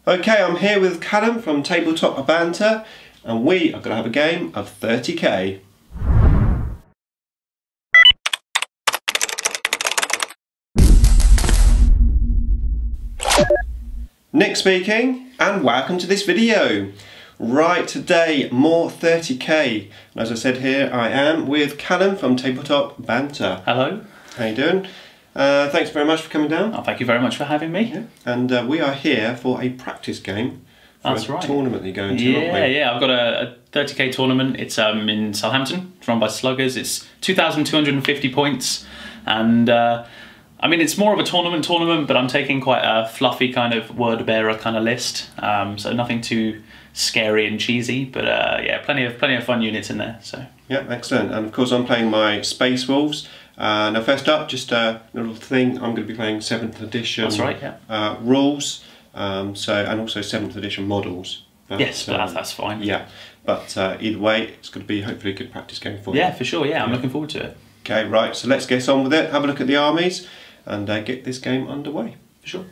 Okay, I'm here with Callum from Tabletop Banter, and we are going to have a game of 30k. Nick speaking, and welcome to this video. Right, today, more 30k. And as I said here, I am with Callum from Tabletop Banter. Hello. How you doing? Thanks very much for coming down. Oh, thank you very much for having me. Yeah. And we are here for a practice game for That's right. tournament you're going to, aren't we? Yeah. I've got a 30k tournament. It's in Southampton. It's run by Sluggers. It's 2,250 points, and I mean it's more of a tournament, but I'm taking quite a fluffy kind of word bearer kind of list. So nothing too scary and cheesy, but yeah, plenty of fun units in there. So yeah, excellent. And of course, I'm playing my Space Wolves. Now, first up, just a little thing. I'm going to be playing 7th edition. That's right. Yeah. Rules. And also 7th edition models. But, yes, but that's fine. Yeah, but either way, it's going to be hopefully a good practice game for you. Yeah, for sure. Yeah, I'm looking forward to it. Okay, right. So let's get on with it. Have a look at the armies and get this game underway. For sure.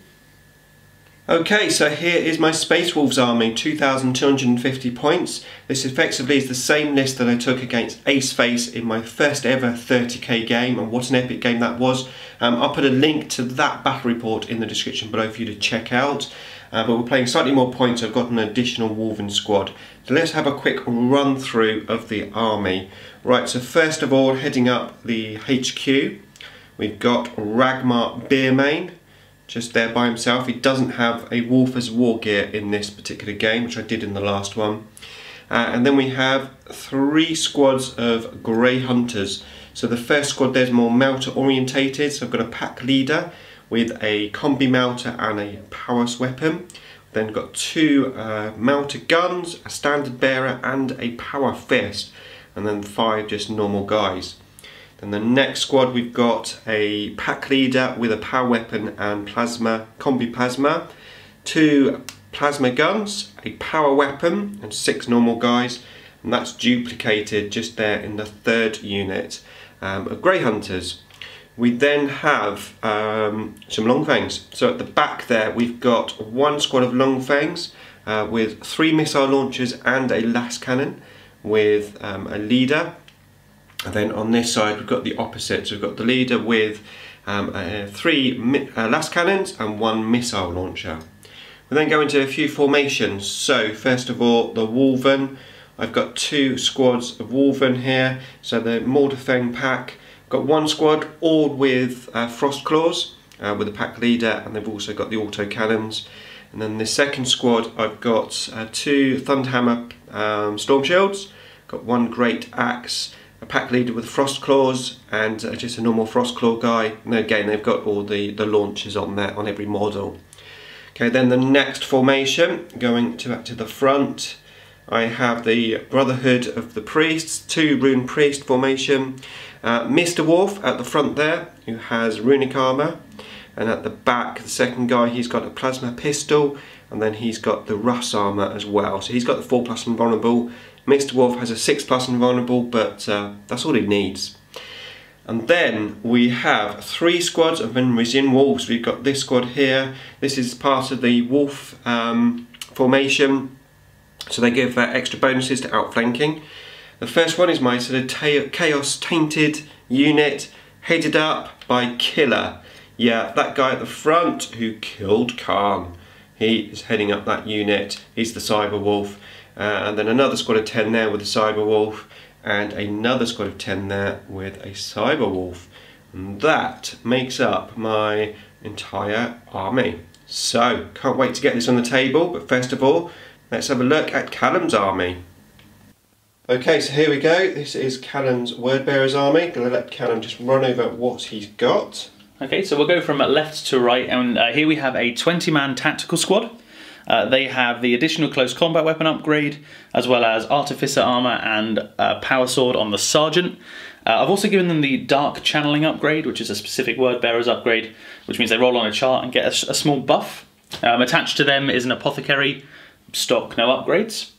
Okay, so here is my Space Wolves army, 2,250 points. This effectively is the same list that I took against Ace Face in my first ever 30k game, and what an epic game that was. I'll put a link to that battle report in the description below for you to check out. But we're playing slightly more points, so I've got an additional Wolven squad. So let's have a quick run through of the army. Right, so first of all, heading up the HQ, we've got Ragnar Beermane. Just there by himself. He doesn't have a Wolf as war gear in this particular game, which I did in the last one. And then we have 3 squads of Grey Hunters. So the first squad there's more Melter orientated. So I've got a pack leader with a combi Melter and a Powers weapon. Then got 2 Melter guns, a standard bearer and a power fist. And then 5 just normal guys. Then the next squad we've got a pack leader with a power weapon and plasma, combi plasma, 2 plasma guns, a power weapon and 6 normal guys, and that's duplicated just there in the 3rd unit of Grey Hunters. We then have some Longfangs. So at the back there we've got 1 squad of Longfangs with 3 missile launchers and a las cannon with a leader. And then on this side we've got the opposite, so we've got the leader with 3 las cannons and 1 missile launcher. We then go into a few formations. So first of all, the Wolven. I've got 2 squads of Wolven here. So the Morderfang pack. I've got 1 squad all with Frost Claws with a pack leader, and they've also got the auto cannons. And then the second squad I've got 2 Thunderhammer Storm Shields. Got 1 Great Axe, a pack leader with Frost Claws, and just a normal Frost Claw guy. And again, they've got all the launchers on there on every model. Okay, then the next formation, going to the front, I have the Brotherhood of the Priests, 2 Rune Priest formation. Mr. Wolf at the front there, who has runic armour, and at the back, the second guy, he's got a plasma pistol, and then he's got the Russ armour as well. So he's got the 4+ invulnerable. Mr. Wolf has a 6+ invulnerable, but that's all he needs. And then we have 3 squads of Venrisian Wolves. We've got this squad here. This is part of the Wolf formation, so they give extra bonuses to outflanking. The first one is my sort of Chaos Tainted unit, headed up by Killer. Yeah, that guy at the front who killed Khan. He is heading up that unit. He's the Cyber Wolf. And then another squad of 10 there with a Cyber Wolf, and another squad of 10 there with a Cyber Wolf. And that makes up my entire army. So, can't wait to get this on the table, but first of all, let's have a look at Callum's army. Okay, so here we go. This is Callum's Word Bearer's army. Gonna let Callum just run over what he's got. Okay, so we'll go from left to right, and here we have a 20-man tactical squad. They have the additional close combat weapon upgrade, as well as artificer armor and power sword on the sergeant. I've also given them the dark channeling upgrade, which is a specific word bearer's upgrade, which means they roll on a chart and get a small buff. Attached to them is an apothecary, stock, no upgrades.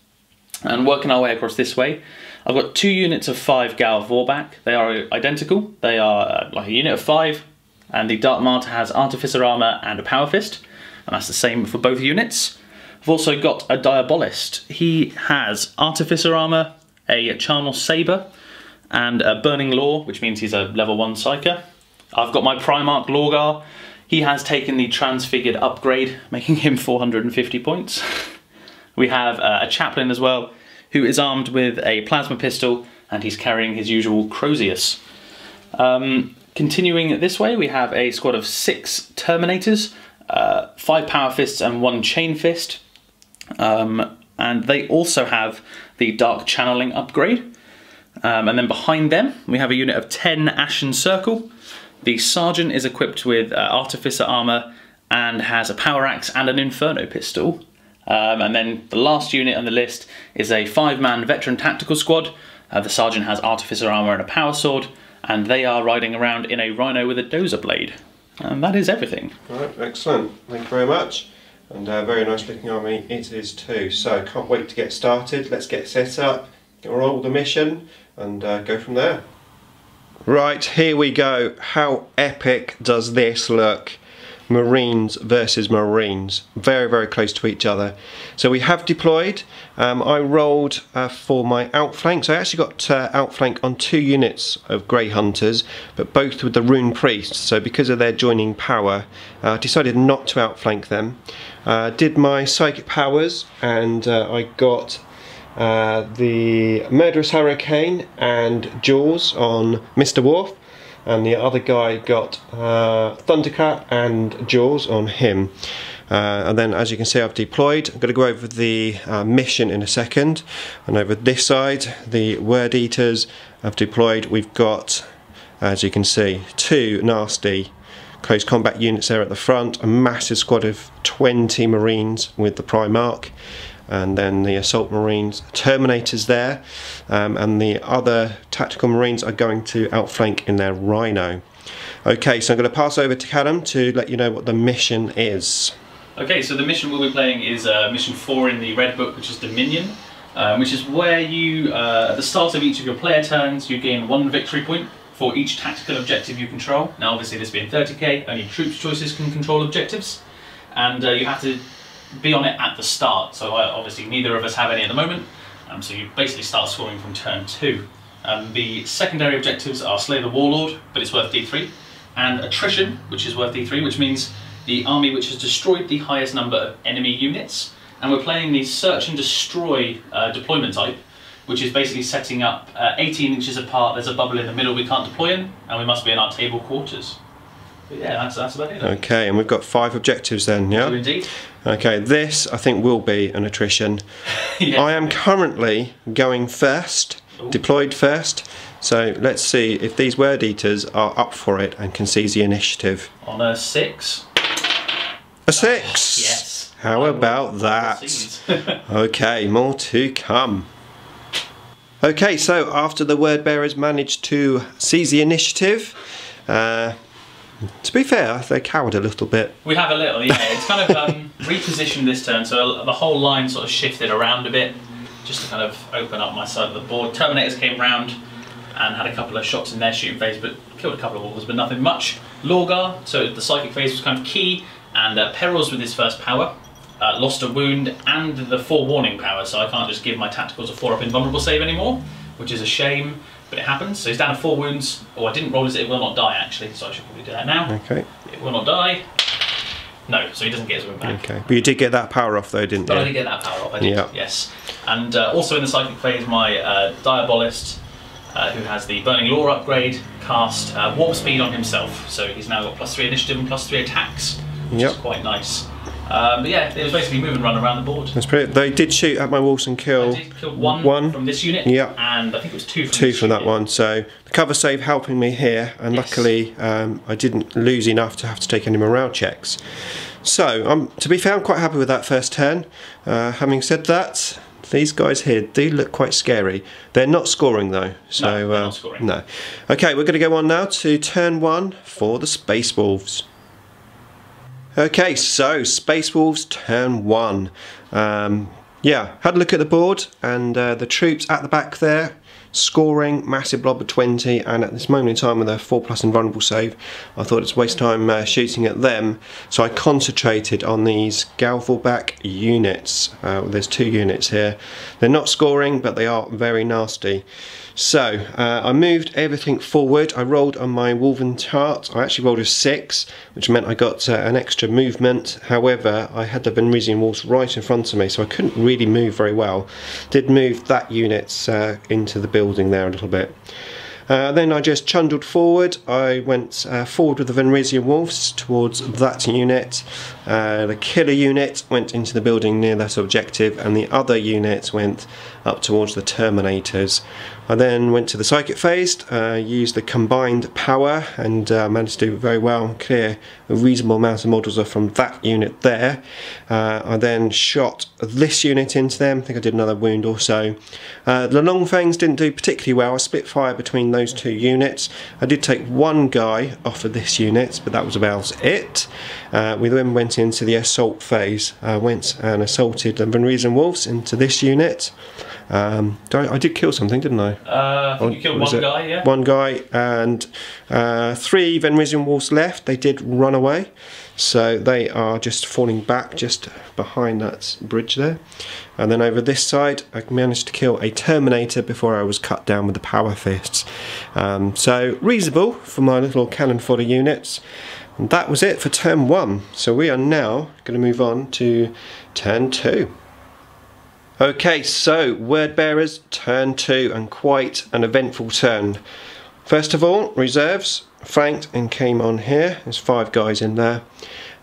And working our way across this way, I've got 2 units of 5 Gal Vorbak. They are identical. They are like a unit of 5, and the Dark Martyr has artificer armor and a power fist, and that's the same for both units. We've also got a Diabolist. He has Artificer Armour, a Charnel Sabre, and a Burning Law, which means he's a level 1 Psyker. I've got my Primarch Lorgar. He has taken the Transfigured upgrade, making him 450 points. We have a Chaplain as well, who is armed with a Plasma Pistol, and he's carrying his usual Crozius. Continuing this way, we have a squad of 6 Terminators, 5 Power Fists and 1 Chain Fist. And they also have the Dark Channeling upgrade. And then behind them, we have a unit of 10 Ashen Circle. The Sergeant is equipped with Artificer Armour and has a Power Axe and an Inferno Pistol. And then the last unit on the list is a 5-man Veteran Tactical Squad. The Sergeant has Artificer Armour and a Power Sword, and they are riding around in a Rhino with a Dozer Blade. And that is everything. Right, excellent. Thank you very much. And a very nice looking army it is too. So can't wait to get started. Let's get set up, roll the mission, and go from there. Right, here we go. How epic does this look? Marines versus Marines. Very, very close to each other. So we have deployed. I rolled for my outflank. So I actually got outflank on 2 units of Grey Hunters, but both with the Rune Priests. So because of their joining power, I decided not to outflank them. Did my Psychic Powers, and I got the Murderous Hurricane and Jaws on Mr. Worf, and the other guy got Thundercat and Jaws on him. And then, as you can see, I've deployed. I'm going to go over the mission in a second. And over this side, the Word Eaters have deployed. We've got, as you can see, 2 nasty close combat units there at the front, a massive squad of 20 Marines with the Primarch, and then the Assault Marines, Terminators there, and the other Tactical Marines are going to outflank in their Rhino. Okay, so I'm going to pass over to Callum to let you know what the mission is. Okay, so the mission we'll be playing is mission 4 in the Red Book, which is Dominion, which is where you, at the start of each of your player turns, you gain 1 victory point for each tactical objective you control. Now obviously this being 30k, only troops choices can control objectives, and you have to be on it at the start, so obviously neither of us have any at the moment, so you basically start scoring from turn 2. The secondary objectives are Slay the Warlord, but it's worth D3, and Attrition, which is worth D3, which means the army which has destroyed the highest number of enemy units, and we're playing the Search and Destroy deployment type, which is basically setting up 18 inches apart, there's a bubble in the middle we can't deploy in, and we must be in our table quarters. But yeah, that's about it then. Okay, and we've got 5 objectives then, yeah? Indeed. Okay, this I think will be an attrition. Yes. I am currently going first, deployed first, so let's see if these Word Eaters are up for it and can seize the initiative. On a 6. A 6? Yes. How about that? Okay, more to come. Okay, so after the Word Bearers managed to seize the initiative, to be fair, they cowered a little bit. We have a little, yeah. It's kind of repositioned this turn, so the whole line sort of shifted around a bit, just to kind of open up my side of the board. Terminators came round and had a couple of shots in their shooting phase, but killed a couple of walkers, but nothing much. Lorgar, so the psychic phase was kind of key, and Perils with his first power. Lost a wound and the forewarning power, so I can't just give my tacticals a 4-up invulnerable save anymore, which is a shame, but it happens. So he's down to 4 wounds. Oh, I didn't roll his It Will Not Die actually, so I should probably do that now. Okay. It will not die. No, so he doesn't get his wound back. Okay, but you did get that power off though, didn't you? But I did get that power off, I did, yeah. Yes. And also in the psychic phase, my Diabolist, who has the Burning Law upgrade, cast Warp Speed on himself. So he's now got +3 initiative and +3 attacks, which is quite nice. But yeah, it was basically move and run around the board. That's pretty. They did shoot at my walls and kill. I did kill one from this unit, and I think it was 2 from that one. So the cover save helping me here, and luckily I didn't lose enough to have to take any morale checks. So to be fair, I'm quite happy with that first turn. Having said that, these guys here do look quite scary. They're not scoring though, so no, they're not scoring. No. Okay, we're going to go on now to turn 1 for the Space Wolves. Okay, so Space Wolves turn 1. Yeah, had a look at the board, and the troops at the back there scoring, massive blob of 20, and at this moment in time with a 4+ invulnerable save, I thought it's a waste of time shooting at them, so I concentrated on these Galvorback units. There's 2 units here. They're not scoring, but they are very nasty. So I moved everything forward. I rolled on my Wolven chart. I actually rolled a 6, which meant I got an extra movement. However, I had the Venrisian Wolves right in front of me, so I couldn't really move very well. Did move that unit into the building there a little bit. Then I just chundled forward. I went forward with the Venrisian Wolves towards that unit. The killer unit went into the building near that objective, and the other unit went up towards the Terminators. I then went to the Psychic phase, used the combined power, and managed to do very well, clear a reasonable amount of models from that unit there. I then shot this unit into them. I think I did another wound or so. The Long Fangs didn't do particularly well. I split fire between those 2 units. I did take 1 guy off of this unit, but that was about it. We then went into the assault phase. Went and assaulted the Venrisian Wolves into this unit. I did kill something, didn't I? I think you killed 1 guy, yeah. 1 guy, and 3 Venrisian Wolves left. They did run away, so they are just falling back just behind that bridge there. And then over this side, I managed to kill a Terminator before I was cut down with the power fists. So reasonable for my little cannon fodder units. And that was it for turn 1. So we are now going to move on to turn 2. Okay, so Word Bearers, turn 2, and quite an eventful turn. First of all, reserves flanked and came on here. There's 5 guys in there.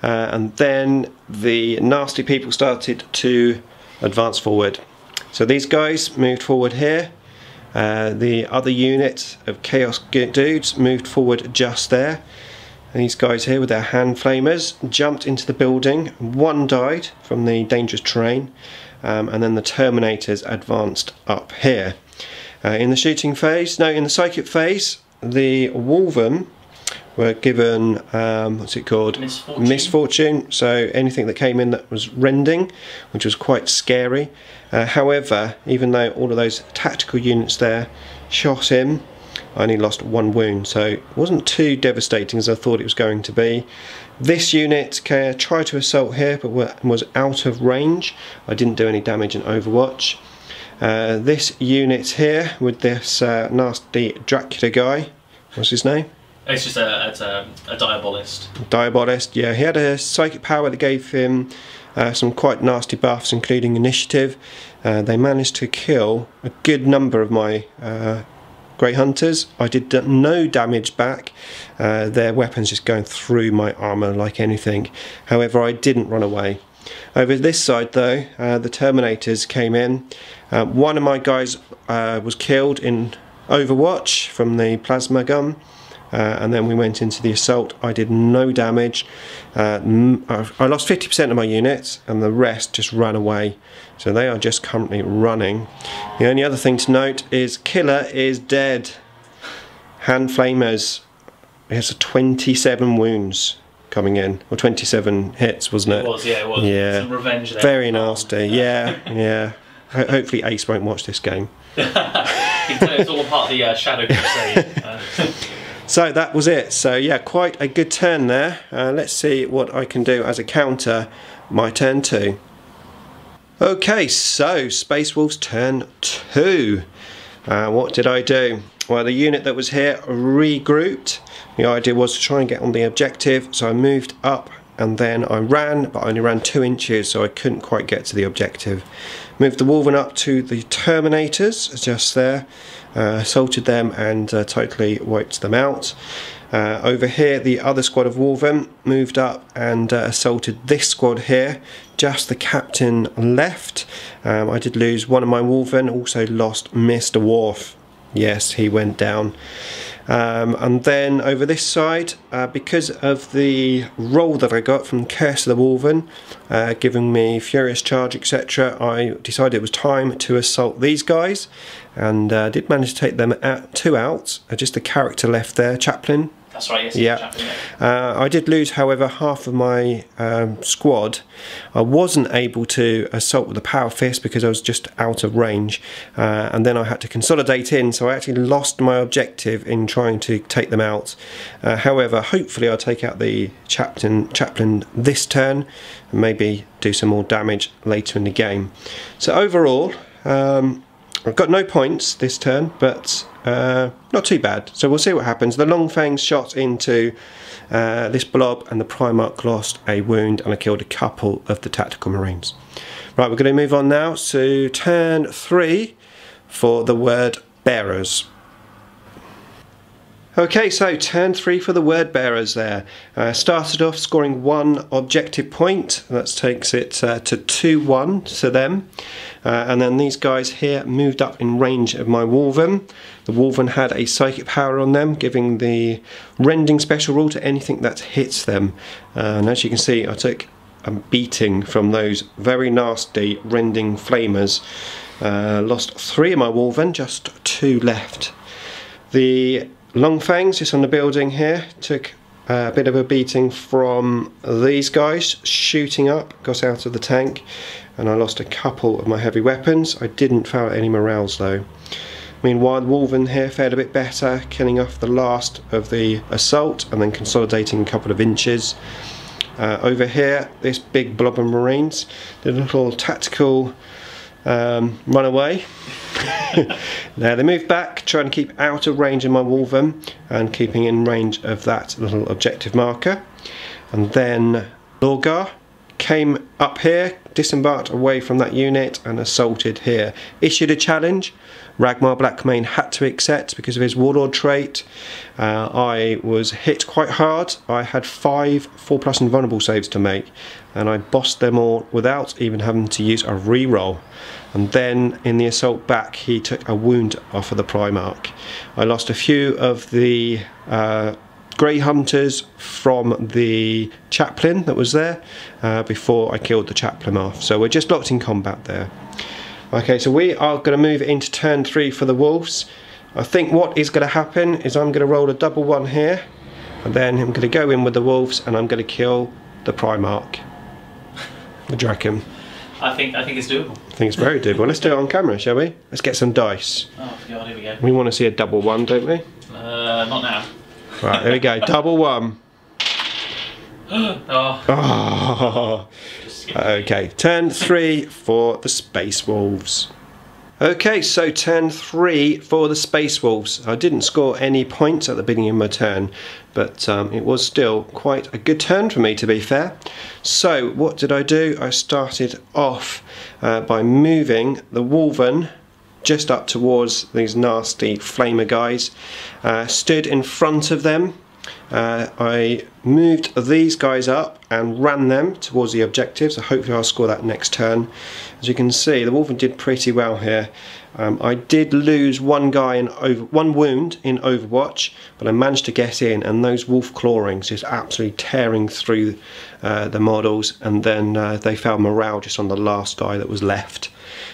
And then the nasty people started to advance forward. So these guys moved forward here. The other unit of Chaos dudes moved forward just there. And these guys here with their hand flamers jumped into the building. 1 died from the dangerous terrain. And then the Terminators advanced up here. In the shooting phase, no, in the Psychic phase, the Wolven were given, what's it called? Misfortune. So anything that came in that was rending, which was quite scary. However, even though all of those tactical units there shot him, I only lost 1 wound, so it wasn't too devastating as I thought it was going to be. This unit tried to assault here, but was out of range. I didn't do any damage in Overwatch. This unit here with this nasty Dracula guy, what's his name? It's just a Diabolist. Diabolist, yeah. He had a psychic power that gave him some quite nasty buffs, including initiative. They managed to kill a good number of my Grey Hunters. I did no damage back. Their weapons just going through my armour like anything. However, I didn't run away. Over this side though, the Terminators came in. 1 of my guys was killed in Overwatch from the plasma gun. And then we went into the assault. I did no damage. I lost 50% of my units, and the rest just ran away. So they are just currently running. The only other thing to note is Killer is dead. Hand Flamers, he has 27 wounds coming in, or 27 hits, wasn't it? It was, yeah, it was. Yeah. Some revenge there. Very nasty, yeah, yeah. Hopefully Ace won't watch this game. You can tell it's all a part of the Shadow Crusade. So that was it. So yeah, quite a good turn there. Let's see what I can do as a counter. My turn 2. Okay, so Space Wolves turn 2. What did I do? Well, the unit that was here regrouped. The idea was to try and get on the objective, so I moved up and then I ran, but I only ran 2 inches, so I couldn't quite get to the objective. Moved the Wolven up to the Terminators, just there. Assaulted them and totally wiped them out. Over here, the other squad of Wolven moved up and assaulted this squad here. Just the captain left. I did lose 1 of my Wolven, also lost Mr. Worf. Yes, he went down. And then over this side, because of the roll that I got from Curse of the Wolven, giving me Furious Charge, etc., I decided it was time to assault these guys, and did manage to take them 2 out. Just a character left there, Chaplain, That's right, yes. Yeah. I did lose, however, half of my squad. I wasn't able to assault with the power fist because I was just out of range, and then I had to consolidate in, so I actually lost my objective in trying to take them out. However, hopefully I'll take out the chaplain this turn and maybe do some more damage later in the game. So overall, I've got no points this turn, but not too bad. So we'll see what happens. The Longfangs shot into this blob, and the Primarch lost a wound, and I killed a couple of the tactical marines. Right, we're going to move on now to turn 3 for the word bearers. Okay, so turn 3 for the word bearers there. Started off scoring 1 objective point. That takes it to 2-1 to them. And then these guys here moved up in range of my Wolven. The Wolven had a psychic power on them, giving the rending special rule to anything that hits them. And as you can see, I took a beating from those very nasty rending flamers. Lost 3 of my Wolven, just 2 left. The Longfangs, just on the building here, took a bit of a beating from these guys shooting up, got out of the tank, and I lost a couple of my heavy weapons. I didn't fail any morales though. Meanwhile, Wolven here fared a bit better, killing off the last of the assault and then consolidating a couple of inches. Over here, this big blob of marines did a little tactical runaway. Now they moved back, trying to keep out of range of my Wolven and keeping in range of that little objective marker. And then Lorgar came up here, disembarked away from that unit and assaulted here. Issued a challenge. Ragnar Beermane had to accept because of his warlord trait. I was hit quite hard. I had 5 4+ invulnerable saves to make, and I bossed them all without even having to use a reroll. And then in the assault back, he took a wound off of the Primarch. I lost a few of the Grey Hunters from the chaplain that was there before I killed the chaplain off. So we're just locked in combat there. Okay, so we are going to move into turn 3 for the Wolves. I think what is going to happen is I'm going to roll a double 1 here, and then I'm going to go in with the Wolves and I'm going to kill the Primarch. What do you reckon? I think it's doable. I think it's very doable. Let's do it on camera, shall we? Let's get some dice. Oh God, here we go. We want to see a double 1, don't we? Not now. Right, here we go. Double 1. Oh. Okay, turn 3 for the Space Wolves. Okay, so turn 3 for the Space Wolves. I didn't score any points at the beginning of my turn, but it was still quite a good turn for me, to be fair. So what did I do? I started off by moving the Wolven just up towards these nasty flamer guys, stood in front of them. I moved these guys up and ran them towards the objective, so hopefully I'll score that next turn. As you can see, the Wolven did pretty well here. I did lose one wound in Overwatch, but I managed to get in, and those wolf clawings just absolutely tearing through the models, and then they fell morale just on the last guy that was left.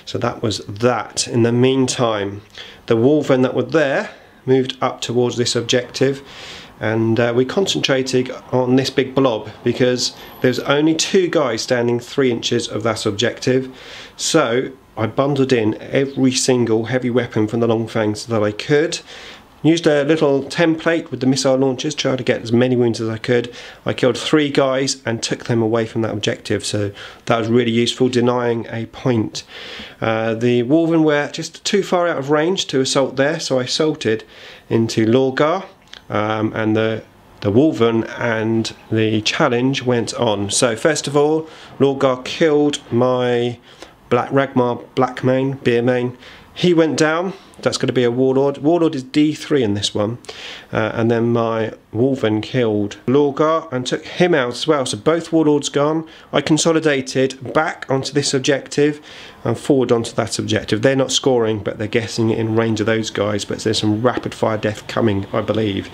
So that was that. In the meantime, the Wolven that were there moved up towards this objective, and we concentrated on this big blob because there's only 2 guys standing 3 inches of that objective. So I bundled in every single heavy weapon from the Longfangs that I could. Used a little template with the missile launchers, tried to get as many wounds as I could. I killed 3 guys and took them away from that objective, so that was really useful, denying a point. The Wolven were just too far out of range to assault there, so I assaulted into Lorgar. And the Wolven and the challenge went on. So first of all, Lorgar killed my Ragnar Beermane. He went down. That's going to be a Warlord. Warlord is D3 in this one. And then my Wolven killed Lorgar and took him out as well. So both Warlords gone. I consolidated back onto this objective and forward onto that objective. They're not scoring, but they're getting in range of those guys. But there's some rapid fire death coming, I believe.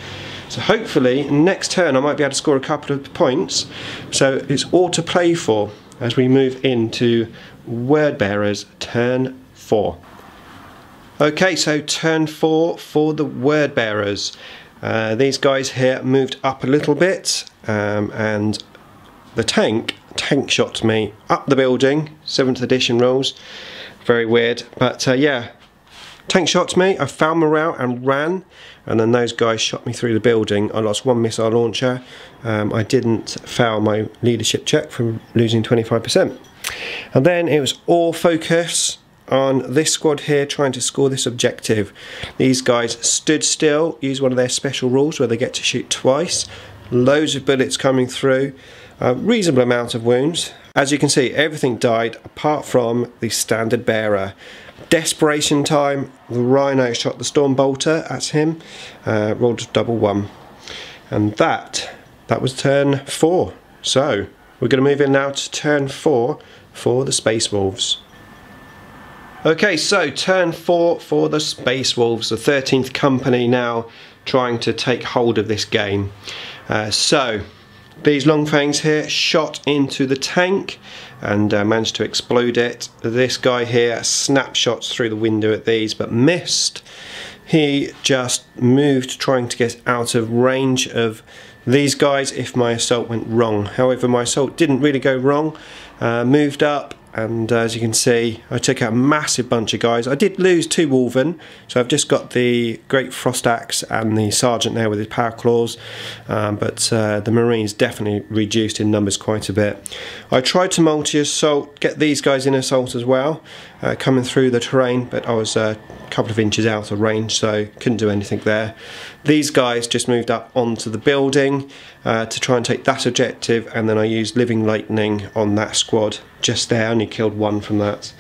So hopefully next turn I might be able to score a couple of points. So it's all to play for as we move into Word Bearers turn 4. Okay, so turn 4 for the Word Bearers. These guys here moved up a little bit, and the tank shot me up the building. 7th edition rules, very weird, but yeah, tank shot me, I found morale and ran, and then those guys shot me through the building. I lost 1 missile launcher. I didn't fail my leadership check from losing 25%. And then it was all focus on this squad here trying to score this objective. These guys stood still, used one of their special rules where they get to shoot twice. Loads of bullets coming through, a reasonable amount of wounds. As you can see, everything died apart from the standard bearer. Desperation time, the Rhino shot the Storm Bolter at him, rolled +1. And that was turn 4. So we're going to move in now to turn 4 for the Space Wolves. Okay, so turn 4 for the Space Wolves, the 13th company now trying to take hold of this game. So these Longfangs here shot into the tank and managed to explode it. This guy here snapshots through the window at these but missed. He just moved trying to get out of range of these guys if my assault went wrong. However, my assault didn't really go wrong. Moved up, and as you can see, I took out a massive bunch of guys. I did lose 2 Wolven, so I've just got the Great Frost Axe and the Sergeant there with his power claws, but the Marines definitely reduced in numbers quite a bit. I tried to multi-assault, get these guys in assault as well, coming through the terrain, but I was a couple of inches out of range, so couldn't do anything there. These guys just moved up onto the building to try and take that objective, and then I used Living Lightning on that squad just there. Only killed 1 from that.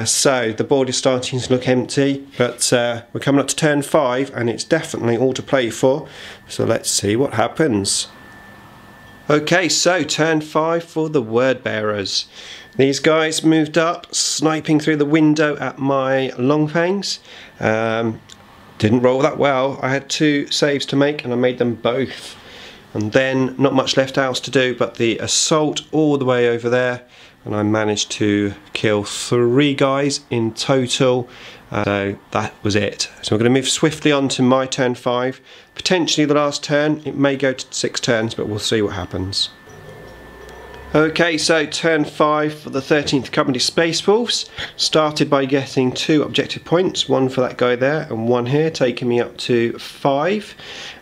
So the board is starting to look empty, but we're coming up to turn 5 and it's definitely all to play for, so let's see what happens. Okay, so turn 5 for the Word Bearers. These guys moved up, sniping through the window at my Longfangs. Didn't roll that well. I had 2 saves to make and I made them both. And then not much left else to do but the assault all the way over there, and I managed to kill 3 guys in total. So that was it. So we're going to move swiftly on to my turn 5. Potentially the last turn. It may go to 6 turns, but we'll see what happens. Okay, so turn 5 for the 13th Company Space Wolves. Started by getting 2 objective points, 1 for that guy there and 1 here, taking me up to 5.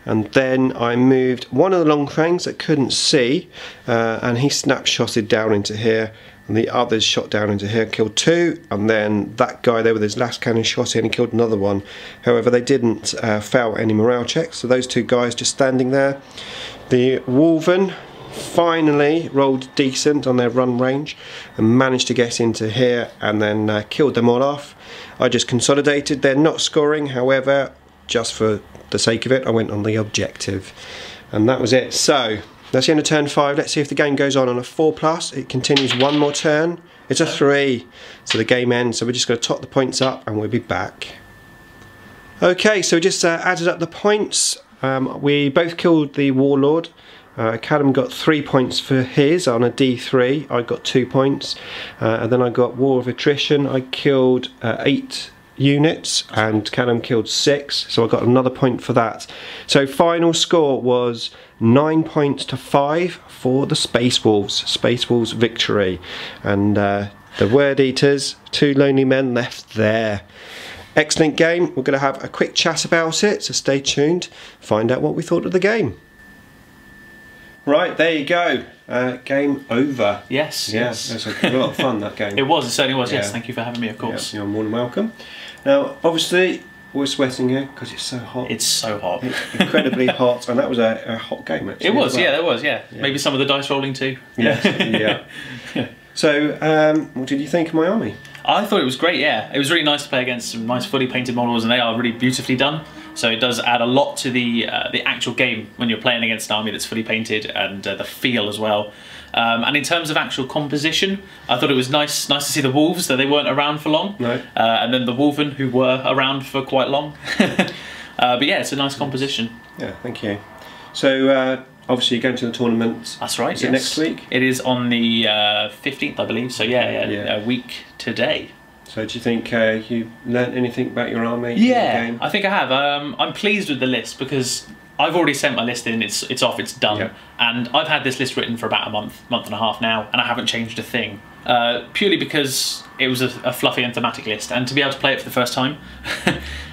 And then I moved one of the Longfangs that couldn't see, and he snapshotted down into here, and the others shot down into here, killed 2, and then that guy there with his last cannon shot in and killed another one. However, they didn't fail any morale checks, so those 2 guys just standing there. The Wolven finally rolled decent on their run range and managed to get into here and then killed them all off. I just consolidated. They're not scoring, however, just for the sake of it, I went on the objective, and that was it. So that's the end of turn 5. Let's see if the game goes on a 4+. It continues 1 more turn. It's a 3, so the game ends. So we're just going to top the points up and we'll be back. Okay, so we just added up the points. We both killed the Warlord. Callum got 3 points for his on a D3. I got 2 points, and then I got War of Attrition. I killed 8 units and Callum killed 6, so I got another point for that. So final score was 9 points to 5 for the Space Wolves. Space Wolves victory, and the Word Eaters, 2 lonely men left there. Excellent game. We're going to have a quick chat about it, so stay tuned, find out what we thought of the game. Right, there you go. Game over. Yes. Yeah, yes. It was a lot of fun, that game. It was, it certainly was, Yeah. yes. Thank you for having me, of course. Yeah, you're more than welcome. Now, obviously, we're sweating here because it's so hot. It's so hot. It's incredibly hot, and that was a hot game, actually. It was, well. yeah, it was, yeah. Maybe some of the dice rolling too. Yeah. So, what did you think of my army? I thought it was great, yeah. It was really nice to play against some nice fully painted models, and they are really beautifully done. So it does add a lot to the actual game when you're playing against an army that's fully painted, and the feel as well. And in terms of actual composition, I thought it was nice to see the Wolves, that they weren't around for long. No. And then the Wolven, who were around for quite long. But yeah, it's a nice composition. Yeah, thank you. So, obviously you're going to the tournament. That's right, Is it next week? It is on the 15th, I believe. So yeah, a week today. So do you think you learnt anything about your army? Yeah, in the game? I think I have. I'm pleased with the list because I've already sent my list in. It's off. It's done. Yeah. And I've had this list written for about a month and a half now, and I haven't changed a thing. Purely because it was a fluffy and thematic list, and to be able to play it for the first time,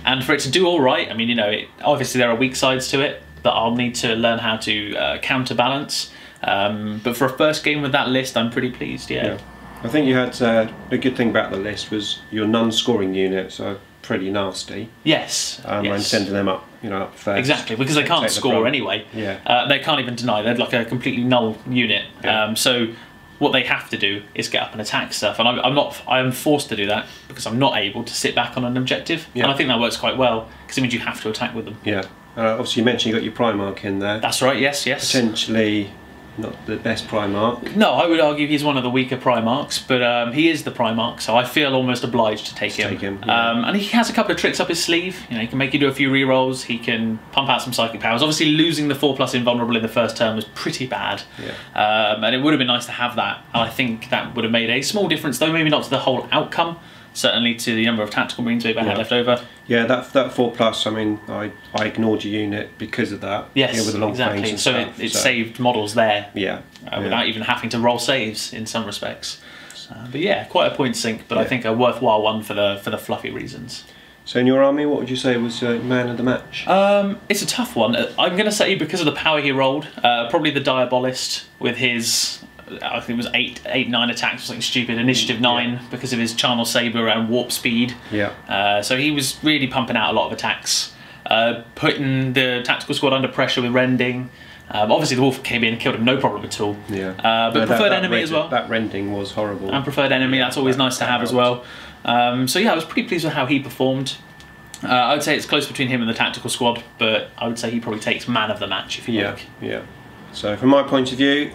and for it to do all right. I mean, you know, obviously there are weak sides to it that I'll need to learn how to counterbalance. But for a first game with that list, I'm pretty pleased. Yeah. I think you had the good thing about the list was your non-scoring units are pretty nasty. Yes. And sending them up, you know, up first. Exactly, because they can't score anyway. Yeah. They can't even deny. They're like a completely null unit. Yeah. So what they have to do is get up and attack stuff, and I'm forced to do that because I'm not able to sit back on an objective. Yeah. And I think that works quite well because it means you have to attack with them. Yeah. Obviously, you mentioned you got your Primarch in there. That's right. Yes. Potentially not the best Primarch. No, I would argue he's one of the weaker Primarchs, but he is the Primarch, so I feel almost obliged to take him. Yeah. And he has a couple of tricks up his sleeve. You know, he can make you do a few rerolls. He can pump out some psychic powers. Obviously, losing the 4+ invulnerable in the first turn was pretty bad. Yeah. And it would have been nice to have that. And I think that would have made a small difference, though maybe not to the whole outcome. Certainly to the number of tactical marines we had left over. Yeah, that 4+. I mean, I ignored your unit because of that. Yes, with the long exactly. range and so stuff, it saved models there. Yeah. Without even having to roll saves in some respects. But yeah, quite a point sink, but I think a worthwhile one for the fluffy reasons. So in your army, what would you say was man of the match? It's a tough one. I'm going to say because of the power he rolled, probably the Diabolist with his. I think it was 8, 9 attacks or something stupid. Initiative 9 because of his Charnel Saber and Warp Speed. Yeah. So he was really pumping out a lot of attacks, putting the tactical squad under pressure with rending. Obviously the Wolf came in and killed him no problem at all. Yeah. But preferred enemy as well. That rending was horrible. And preferred enemy, that's always nice to have as well. So yeah, I was pretty pleased with how he performed. I would say it's close between him and the tactical squad, but I would say he probably takes man of the match if you like. Yeah. So from my point of view,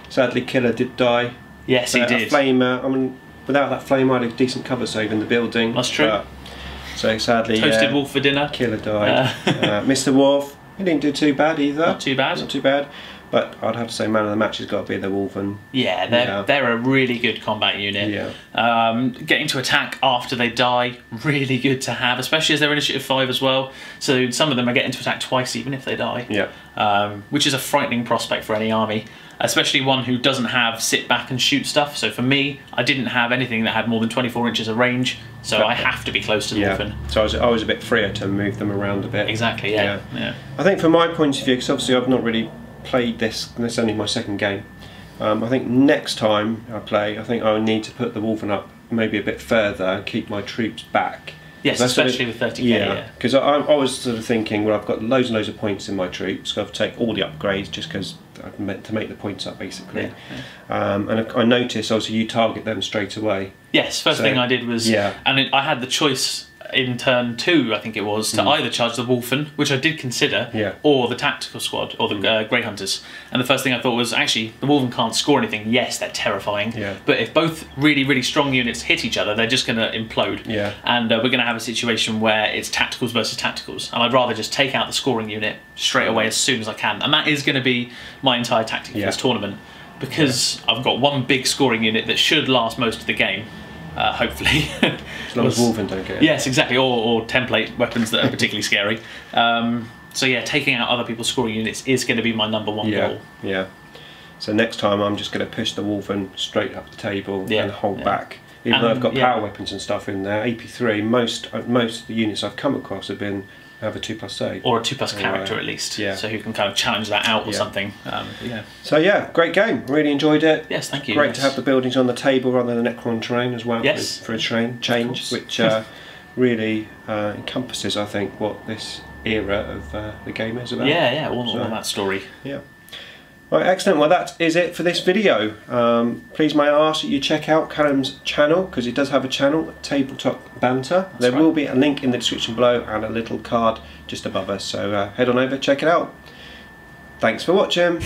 sadly, Killer did die. Yes, he did. A flame. I mean, without that flame, I had a decent cover save in the building. That's true. So sadly, Toasted Wolf for dinner. Killer died. Mr. Wolf, he didn't do too bad either. Not too bad. Not too bad. But I'd have to say, man of the match has got to be the Wolven. Yeah, they're a really good combat unit. Yeah. Getting to attack after they die, really good to have, especially as they're initiative 5 as well. So some of them are getting to attack twice even if they die. Yeah. Which is a frightening prospect for any army, especially one who doesn't have sit back and shoot stuff. So for me, I didn't have anything that had more than 24 inches of range, so I have to be close to the Wolfen. So I was a bit freer to move them around a bit. Exactly. Yeah. I think from my point of view, because obviously I've not really played this, and it's only my second game. I think next time I play, I think I need to put the Wolfen up maybe a bit further and keep my troops back. Yes, especially with 30k. Yeah, because I was sort of thinking, well, I've got loads and loads of points in my troops, so I've taken all the upgrades just because I've meant to make the points up, basically. And I noticed, obviously, you target them straight away. Yes, first thing I did was, and I had the choice in turn 2, I think it was, to either charge the Wolfen, which I did consider, or the tactical squad, or the Grey Hunters. And the first thing I thought was, actually, the Wolfen can't score anything. Yes, they're terrifying, but if both really, really strong units hit each other, they're just going to implode. And we're going to have a situation where it's tacticals versus tacticals, and I'd rather just take out the scoring unit straight away as soon as I can. And that is going to be my entire tactic for this tournament, because I've got one big scoring unit that should last most of the game. Hopefully. As long as Wolfen don't get it. Yes, exactly, or template weapons that are particularly scary. So yeah, taking out other people's scoring units is going to be my #1 goal. Yeah. So next time I'm just going to push the Wolfen straight up the table and hold back. Even though I've got power weapons and stuff in there, AP3, most of the units I've come across have a 2+ save. Or a 2+ character at least, so who can kind of challenge that out or something. So yeah, great game. Really enjoyed it. Yes, thank you. Great to have the buildings on the table rather than the Necron terrain as well for a change, which really encompasses, I think, what this era of the game is about. Yeah, all that story. Yeah. Right, excellent. Well, that is it for this video. Please may I ask that you check out Callum's channel, because he does have a channel, Tabletop Banter. There will be a link in the description below and a little card just above us. So head on over, check it out. Thanks for watching.